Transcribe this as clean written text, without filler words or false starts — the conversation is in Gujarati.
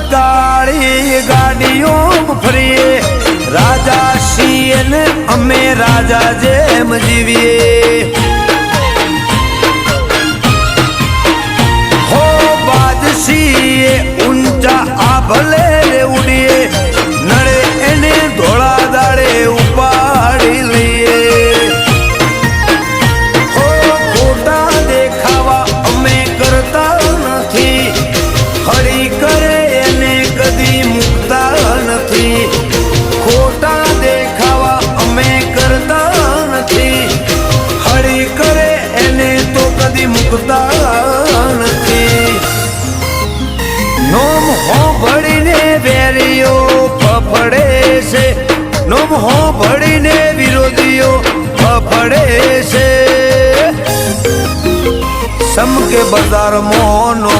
કાળી ગાડીઓ ફરીએ રાજા છીએ ને અમે રાજા જેમ જીવીએ હો બાદશીએ ઊંચા આ ભલે ઉડીએ નડે એને ધોળા દાડે ઉપાડી લઈએ હો ખોટા દેખાવા અમે કરતા નથી હરી કરે એને કદી મુકતા નથી ખોટા દેખાવા અમે કરતા નથી હરી કરે એને તો કદી મુકતા નથી નોમ હો ભળીને વેરીઓ ફફડે છે નોમ હો ભળીને વિરોધીઓ ફફડે છે સમકે બજારમાં નો